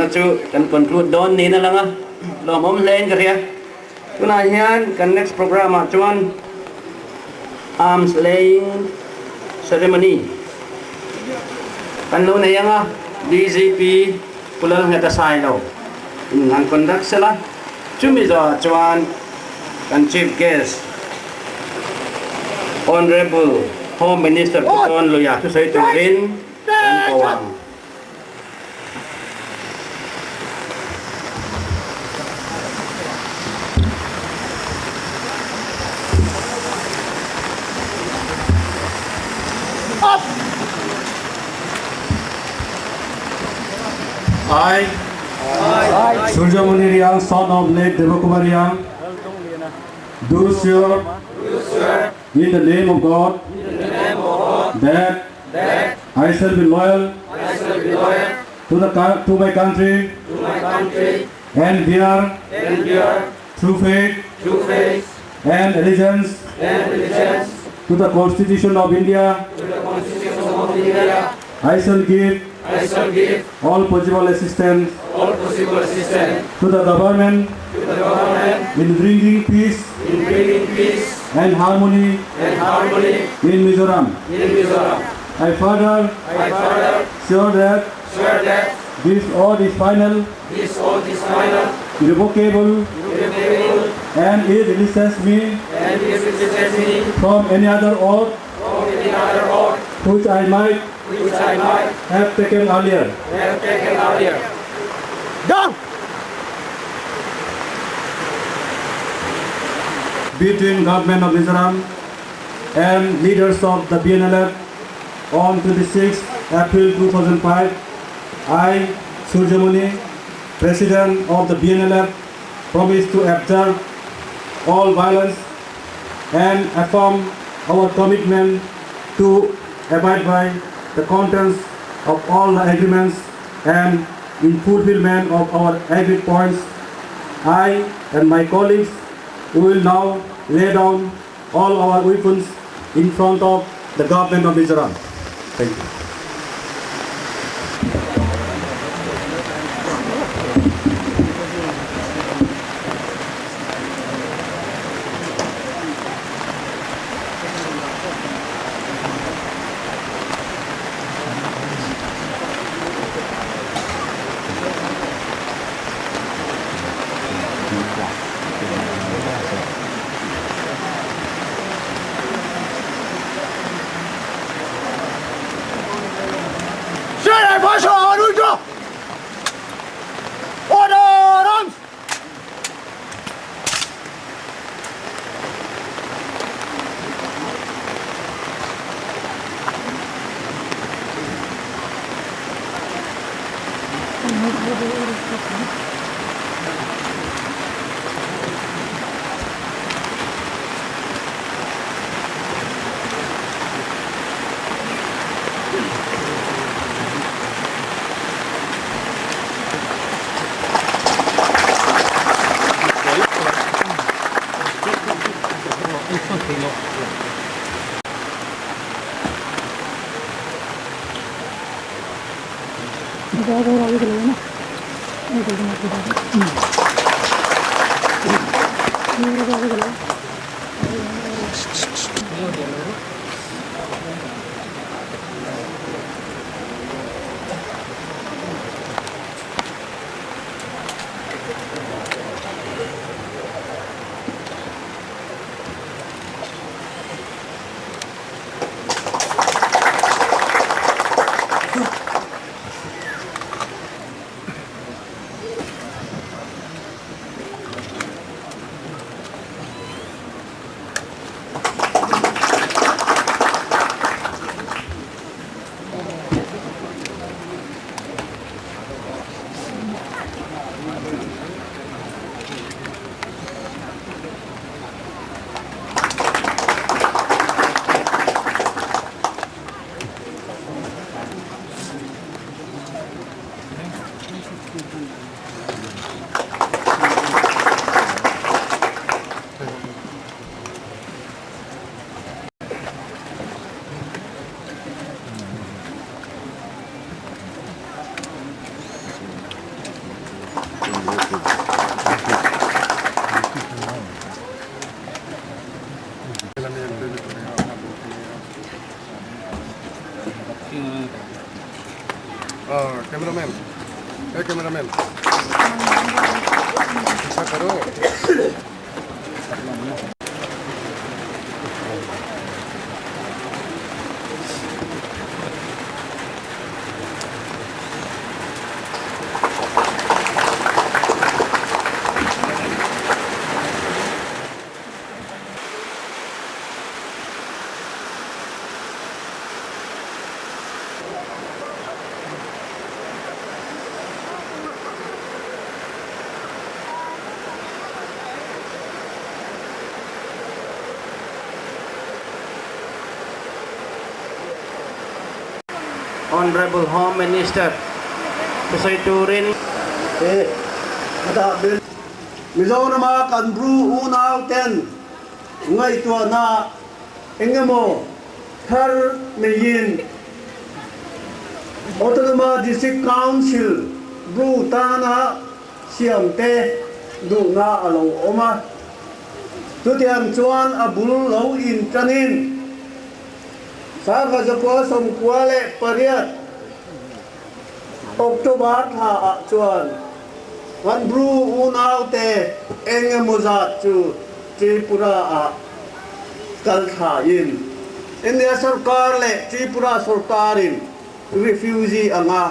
Chu can conclude don ni na lang ah. Lo mom len ka riya. Tunayan kan next program cuman arms laying ceremony. Kan lo na yang ah DZP pulang heta sai lo. Nang conduct sila. Cumi zo cuman kan chief guest Honorable Home Minister Puton Luya tu saya turin dan kawang. I, Surjamuni Riyang, son of late Devakumar Riyang, do swear in the name of God that I shall be loyal to my country and bear true faith and allegiance to the Constitution of India. I shall give all possible assistance to the government in bringing peace and harmony in Mizoram. I further sure that this oath is final, irrevocable, and it releases me from any other oath which I might have taken earlier. Done! Between Government of Mizoram and leaders of the BNLF on 26 April 2005, I, Surjamuni, President of the BNLF, promise to observe all violence and affirm our commitment to abide by the contents of all the agreements and in fulfillment of our agreed points. I and my colleagues will now lay down all our weapons in front of the government of Mizoram. Thank you. Cameraman cameraman ऐसा करो Honorable Home Minister Pusay Turin Ada bil Mizoram kan bru unaw ten ngay tua na engamo thar meyin Autonoma District Council bru tana siam te du na alo oma tu tiang chuan abul lo in tranin sa ka japo som kwale pariat October tha a chuan wan bru unaw te engemozat chu Tripura a kal tha in India sarkar le Tripura sarkarin refugee anga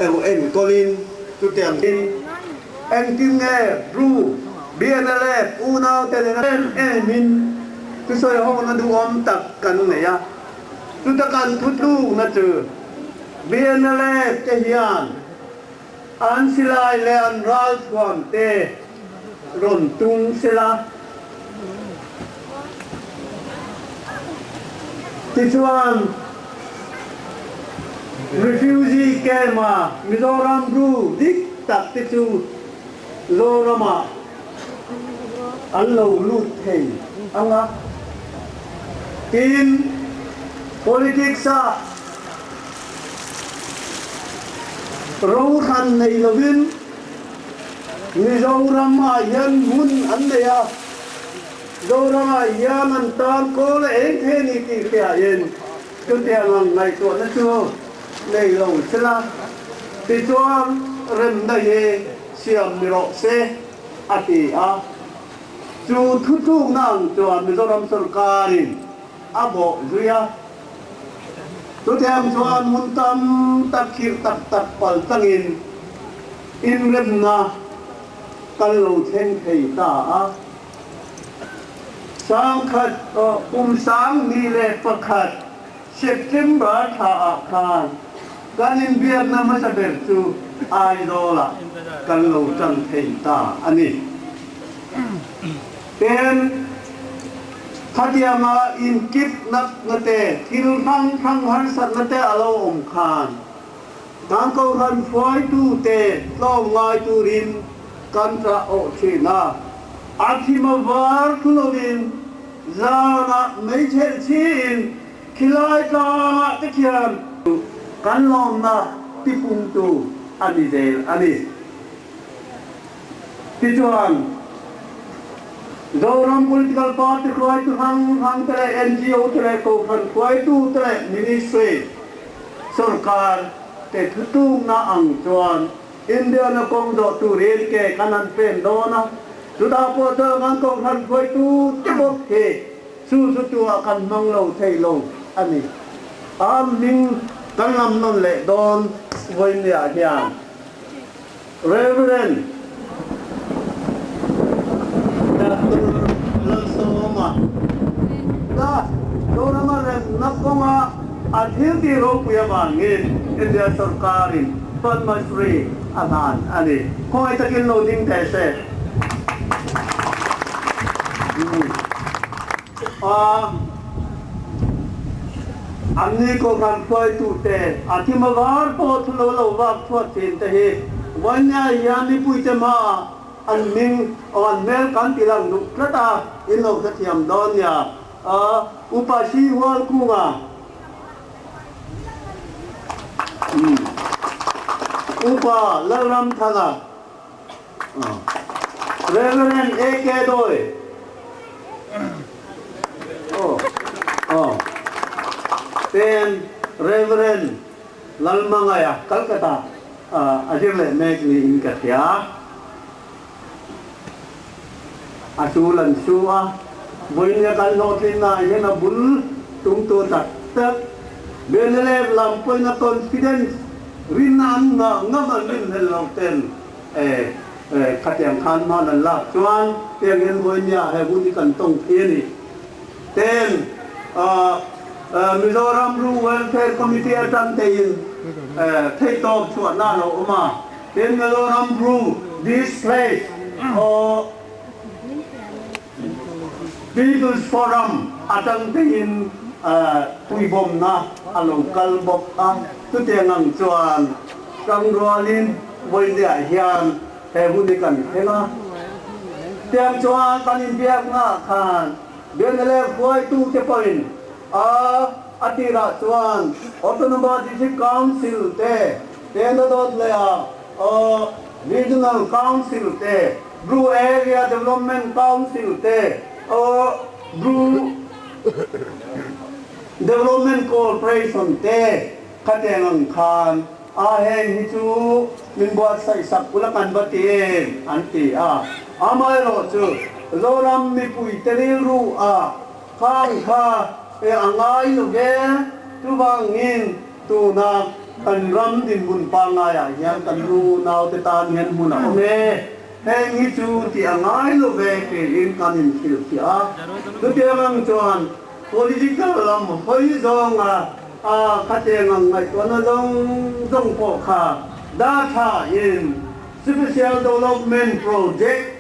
en kolin tu tiang in en tinge bru BNLF unaw te en min tu soy hong na du om tak kan ne ya tu takan tutu na chu BNLF te hian an silai le an ral kwam te ron tung sila tichuan refugee kema Mizoram bru dik tak tichu lorama allo lut thei anga tin politics sa rau khan nei lovin Mizoram a yan mun an neya Mizoram a yan an tan ko le eng the ni ti kya yen tu te lang ngai to na chu nei lo sila ti chuan rem da ye siam mi ro se ati a chu thu thu nang chuan Mizoram sarkarin abo zuya tu tiang chuan mun tam tak khir tak pal tangin in rem na kal lo chen thei ta a sang khat sang ni le pakhat September tha a khan kanin Vietnam sa ber chu ai do la kal lo chang thei ta ani ten Khatiama in kip nak nate thil thang har sat nate alo om khan dang ko ran foi tu te lo ngai tu rin kan tra o china athima war thulovin zana mei chel chin khilai ka te khian kan lom na ti pung tu ani del ani ti chuan Zoram political party koi tu hang tere NGO tere ko khan koi tu tere ministry sarkar te thutu na ang chuan India na kong do tu rel ke kanan pen do na tu da po to ngang ko khan koi tu ti bo he su tu kan mang lo thei lo ani am ning kan lam non le don voi ne a hian Reverend Dorama nakonga athil ti ro puya mangin India sarkarin Padma Shri anan ani khoi takin no ding te se anni ko kan khoi tu te athimagar po thulo lo wa thot tin te hi wanya yani pui te ma an ming on mel kan tilang nu klata in lo sathiam don ya upasi wal kunga upa laram thana Reverend AK doi then Reverend Lalmangaya Calcutta Ajirle Meg ni Inkatia Asulan Sua Boynya kan lotina yana bul tungtu tak Benele lampoy na confidence Rinam na ngamanin helauten Katyang kanma na lak Chuan Tiangin boynya hebuni kantong ini Then Mizoram Blue Welfare Committee atantein Take off to another Oma Then Mizoram Blue this place People's Forum atantein Tuibom na along kalbok tu tiangang chuan kang rualin boy dia hian hebuni kan hela tiang chuan kanin biak nga khan benele boy tu te point atira chuan autonomous district council te dot lea regional council te blue area development council te blue development corporation te katengang khan aheng hichu min buat sai sak ulakan batin anti amai ro chu zoram mi pui teriru khang kha angai lu ge tu bangin tu na kan ram din bun pangaya yang kan ru nau te tan hen mun ome heng hichu ti angai lu ge ke in kanin fil tu tiang chuan political lam hoi zong katengang ngai tuan zong po kha data in special development project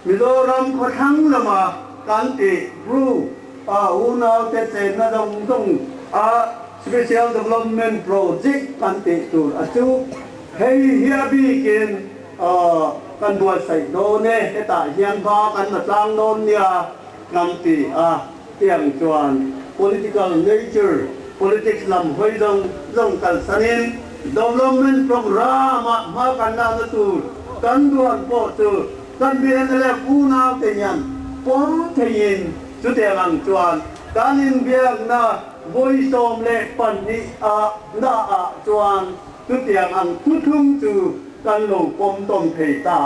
Mizoram ko thang lama kanti bru unau te te na zong special development project kanti tu achu hei hia bi kin kan buat sai do ne ta hian ba kan na tlang non nia kanti tiang chuan political nature politics lam hoi dong kal sanin development program ma kan na tu kan duan po tu kan bien le kuna te nyan pom te yin chu te lang chuan kanin biak na voi som le pan ni na chuan chu tiang ang thu thum tu kan lo pom tom thei ta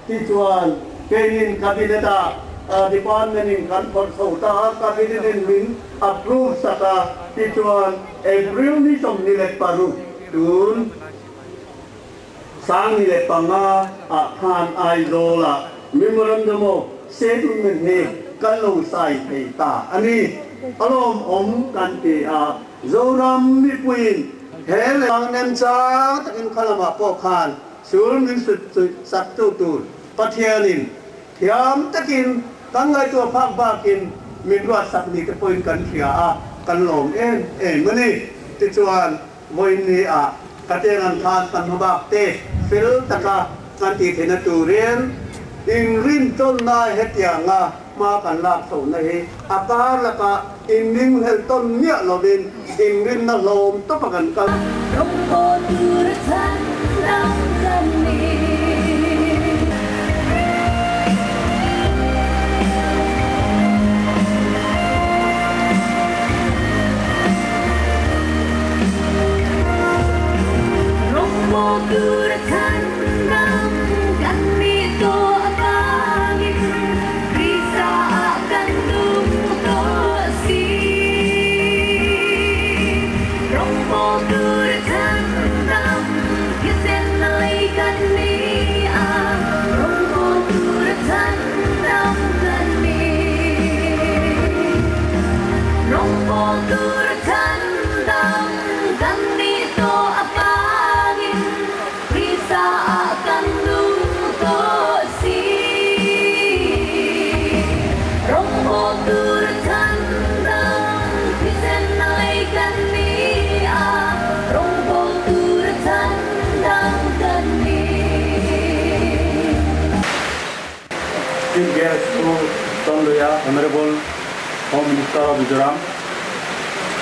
ti chuan kein kabineta department in kan konsulta cabinet in min approve saka tituan April ni som nilek paru tun sang nilek panga khan ai zola memorandum of settlement he kan lo sai ta ani alom kan ti zoram mi puin hele ang nem cha takin khalama po khan sul min sat tu pathianin thiam takin tăng ngayตัวภาคบ้ากินมีรวดสักนี่ก็พูดกันเสียกันหลงมื่อนี่ติดชวนวันนี้กระเทียมทานกันมาบ้าเตะฟิลตะกะกันตีเทนตูเรียนอิงรินต้นนายเฮตียงมากันลากส่งในอากาศละกะอิงรินเฮต้นเนี้ยเราดินอิงรินน่ะลมต้องประกันกันGuratan kami to abangin bisa akan tumutosi rompo guratan kisen naikan ni rompo guratan kami rompo guratan kami to abangin akan lutosi rompo turtandang kisen naikan niya rompo turtandang kami Chief guest to Tonloya, Honorable Home Minister of Mizoram,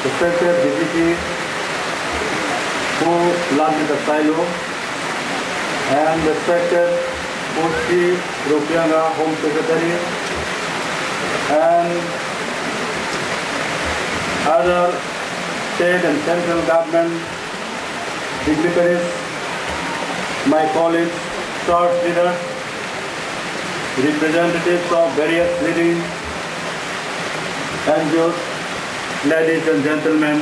respected DGP who landed the silo, and respected Posti Rupianga Home Secretary and other state and central government dignitaries, my colleagues, church leaders, representatives of various leading NGOs, ladies and gentlemen,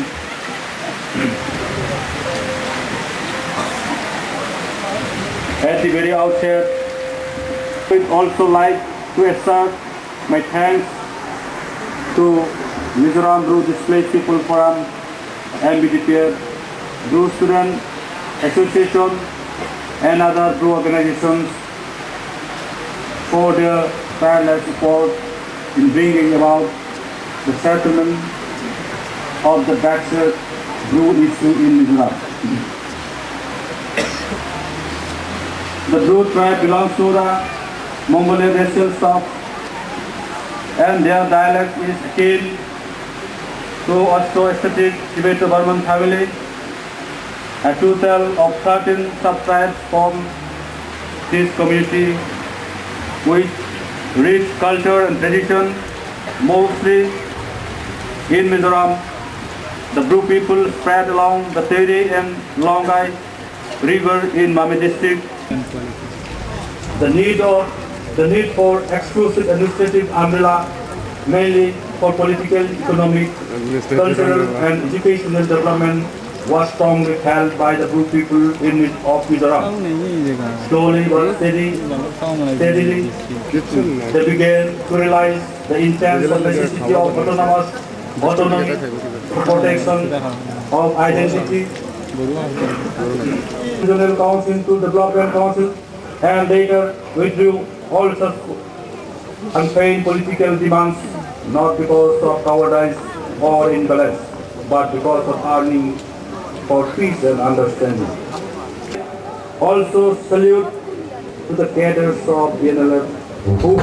at the very outset, I would also like to assert my thanks to Mizoram Bru Displaced People Forum, MBDPF, Bru Student Association and other Bru organizations for their tireless support in bringing about the settlement of the backseat Bru issue in Mizoram. The Bru tribe belongs to the Mongolian racial stock and their dialect is akin to Austro-Asiatic Tibeto-Burman family. A total of 13 sub-tribes form this community with rich culture and tradition. Mostly in Mizoram, the Bru people spread along the Teri and Longai River in Mami district. The need for exclusive administrative umbrella, mainly for political, economic, cultural and educational development, was strongly held by the Bru people of Mizoram. Slowly but steadily, they began to realize the intense necessity of autonomy, protection of identity, Regional Council to Development Council, and later withdrew all such unfeigned political demands, not because of cowardice or imbalance, but because of yearning for peace and understanding. Also salute to the cadres of BNLF who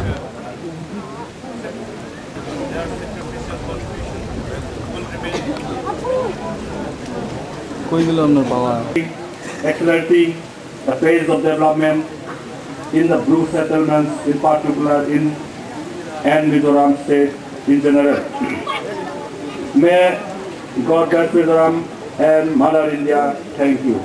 accelerating the phase of development in the Bru settlements, in particular in and Mizoram state in general. May God bless Mizoram and Mother India. Thank you.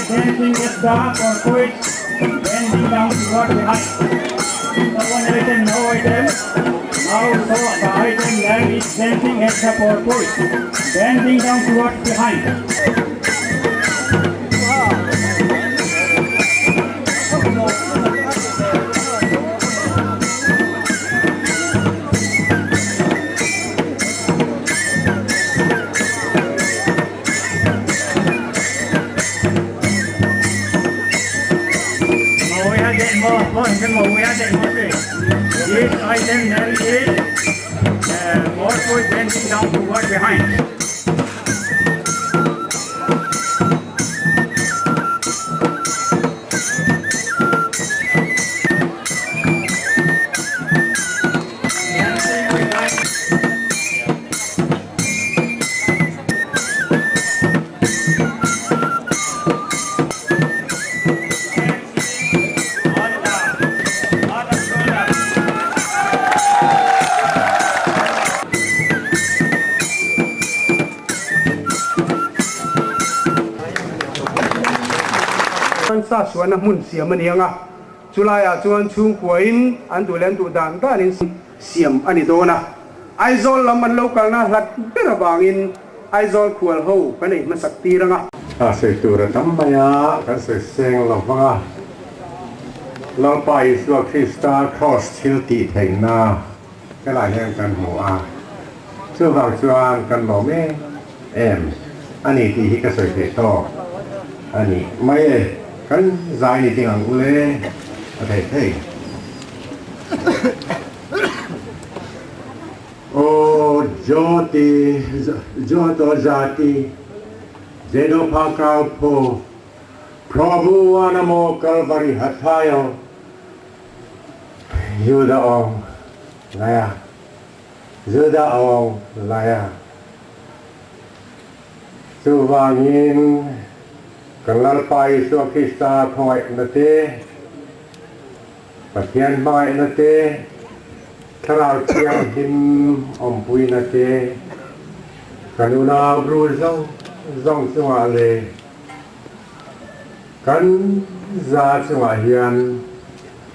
Dancing is dark or quick, bending down toward behind. Someone item, no item. Now so the item that is dancing at the forward, bending down towards behind. This item then is forward bending down toward behind. sa suan na mun siam ani anga chulaya chuan chung kuain an du len du dan ta nin siam ani dona aizol lam an lo kalna hlat bera bangin aizol khual ho kanei ma sakti ranga se tura tamaya kan se seng lo panga เราไปสวดคริสตาครอสชิลตีเถงนาก็หลายแห่งกันหัวชื่อบางชวนกันบอกแม่อันนี้ที่ฮิกสวยเพโตอันนี้ไม่กันใจนี่ติงอังกุเลอะไรเฮ้ยโอ้โจติโจโตจาติเจโดภาคาโพพระบุวานโมกัลวาริหัตถายยูดาองลายายูดาองลายาสุวางินกันลัลไปสุคริสตาคอยนเตปะเทียนไม้นเตคราวเชียงหิมอมปุยนเตกันอุณาบรูซองสวาเลกันซาสวาเฮียน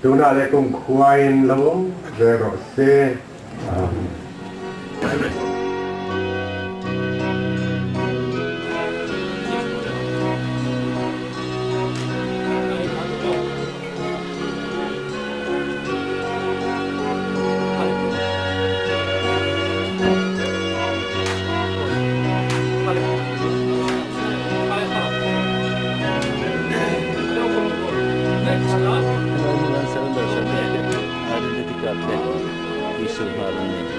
ดูน่าเล็กควายนลงเดรอเซisu hal ini.